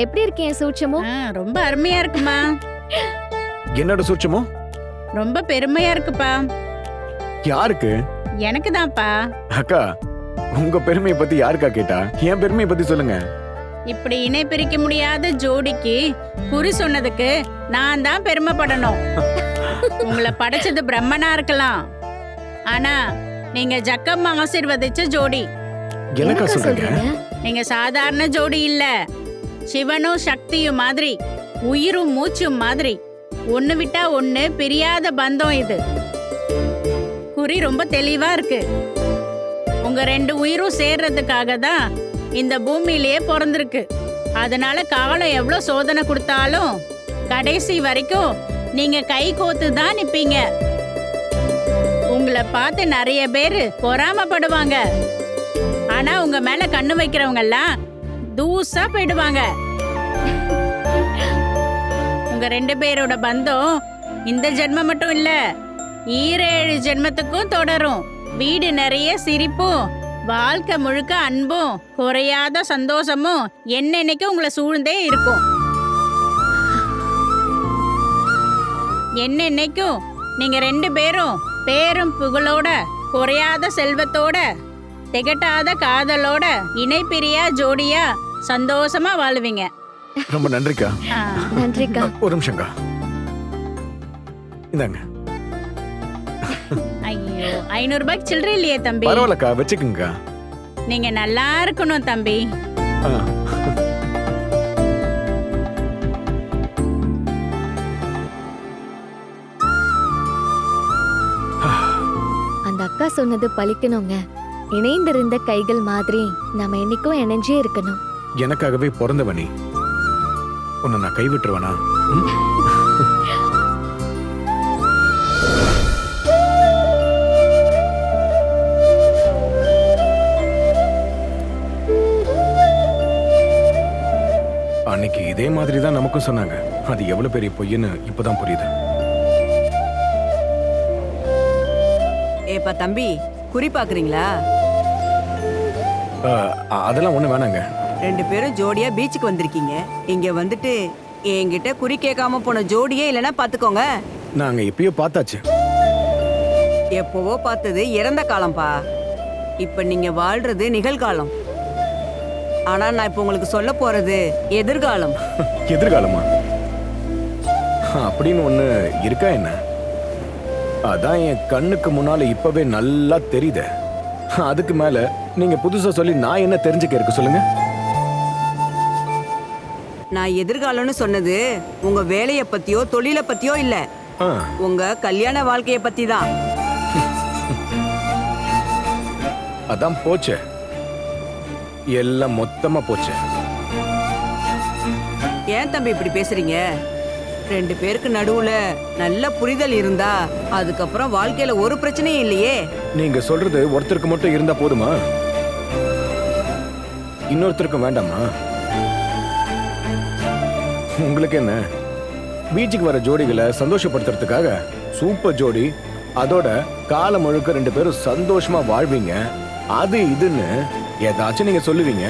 எப்படி இருக்கீங்க சூட்சமோ? ரொம்ப அருமையா இருக்குமா. என்னோட சூட்சமோ? ரொம்ப பெருமையா இருக்குப்பா. யாருக்கு? எனக்கு தான்ப்பா. அக்கா, உங்க பெருமையை பத்தி யாருக்கா கேட்டா? என் பெருமையை பத்தி சொல்லுங்க. இப்படி இணை பிரிக்க முடியாத ஜோடிக்கு குறி சொன்னதுக்கு நான் தான் பெருமைப்படணும். உங்களை படைச்சது பிரம்மனா இருக்கலாம், ஆனா நீங்க ஜக்கம்மா ஆசீர்வதிச்ச ஜோடி. என்னக்கா என்னக்கா சொல்றீங்க? சொல்றீங்க? நீங்க சாதாரண ஜோடி இல்ல, சிவனும் சக்தியும் மாதிரி, உயிரும் மூச்சும் மாதிரி, ஒண்ணு விட்டா ஒண்ணு பிரியாத பந்தம் இது. குறி ரொம்ப தெளிவா இருக்கு. உங்க ரெண்டு உயிரும் சேர்றதுக்காக தான் இந்த பூமியிலேயே பிறந்திருக்கு. அதனால காலம் எவ்வளவு சோதனை கொடுத்தாலும் கடைசி வரைக்கும் நீங்க கை கோத்து தான் நிப்பீங்க. உங்களை பார்த்து நிறைய பேரு பொறாமப்படுவாங்க, ஆனா உங்க மேல கண்ணு வைக்கிறவங்க எல்லாம் தூசா போயிடுவாங்க. உங்க ரெண்டு பேரோட பந்தம் இந்த ஜென்மம் மட்டும் இல்ல, 7 ஜென்மத்துக்கும் தொடரும். வீடு நிறைய சிரிப்பும், வாழ்க்கை முழுக்க அன்பும், குறையாத சந்தோஷமும் என்னன்னைக்கு உங்களை சூழ்ந்தே இருக்கும். என்னன்னைக்கும் நீங்க ரெண்டு பேரும் பேரும் புகழோட, குறையாத செல்வத்தோட, திகட்டாத காதலோட, இணை பிரியா ஜோடியா சந்தோஷமா வாழுவீங்க. ரொம்ப நன்றிக்கா. ஆ. நன்றிக்கா. ஒரு நிமிஷம்க்கா, இந்தாங்க. ஐயோ, 500 ரூபாய்க்கு சில்லறை இல்லையே தம்பி. பரவாயில்லக்கா, வச்சுக்குங்கக்கா. நீங்க நல்லா இருக்கணும் தம்பி. ஆ. அந்த அக்கா சொன்னது பலிக்கணுங்க. இணைந்திருந்த கைகள் மாதிரி நாம என்னைக்கும் இணைஞ்சே இருக்கணும். எனக்காகவே பிறந்தவனி, உன்னை நான் கைவிட்டுருவேனா? ம்? அன்னைக்கு இதே மாதிரி தான் நமக்கும் சொன்னாங்க. அது எவ்வளவு பெரிய பொய்ன்னு இப்பதான் புரியுது. ஏப்பா தம்பி, குறி பாக்குறீங்களா? அதெல்லாம் ஒண்ணு வேணாங்க. 2 பேரும் ஜோடியா பீச்சுக்கு வந்திருக்கீங்க. இங்க வந்துட்டு என்கிட்ட குறி கேட்காம போன ஜோடியே இல்லைன்னா பாத்துக்கோங்க. நாங்க எப்பயோ பார்த்தாச்சு. எப்பவோ பார்த்தது இறந்த காலம்பா. இப்ப நீங்க வாழ்றது நிகழ்காலம். ஆனா நான் இப்ப உங்களுக்கு சொல்ல போறது எதிர்காலம். எதிர்காலமா? அப்படின்னு ஒண்ணு இருக்கா என்ன? அதான் என் கண்ணுக்கு முன்னால இப்பவே நல்லா தெரியுது. அதுக்கு மேல நீங்க புதுசா சொல்லி நான் என்ன தெரிஞ்சுக்க இருக்கு சொல்லுங்க. நான் எதிர்காலம்னு சொன்னது உங்க வேலைய பத்தியோ தொழிலை பத்தியோ இல்ல, ஆ, உங்க கல்யாண வாழ்க்கைய பத்தி தான். அதான் போச்சு, எல்லாம் மொத்தமா போச்சு. ஏன் தம்பி இப்படி பேசுறீங்க? 2 பேருக்கு நடுவுல நல்ல புரிதல் இருந்தா அதுக்கப்புறம் வாழ்க்கையில ஒரு பிரச்சனையும் இல்லையே. நீங்க சொல்றது ஒருத்தருக்கு மட்டும் இருந்தா போதுமா? இன்னொருத்தருக்கும் வேண்டாமா? உங்களுக்கு என்ன, பீச்சுக்கு வர ஜோடிகளை சந்தோஷப்படுத்துறதுக்காக சூப்பர் ஜோடி, அதோட காலம் முழுக்க 2 பேரும் சந்தோஷமா வாழ்வீங்க, அது இதுன்னு ஏதாச்சும் நீங்க சொல்லுவீங்க.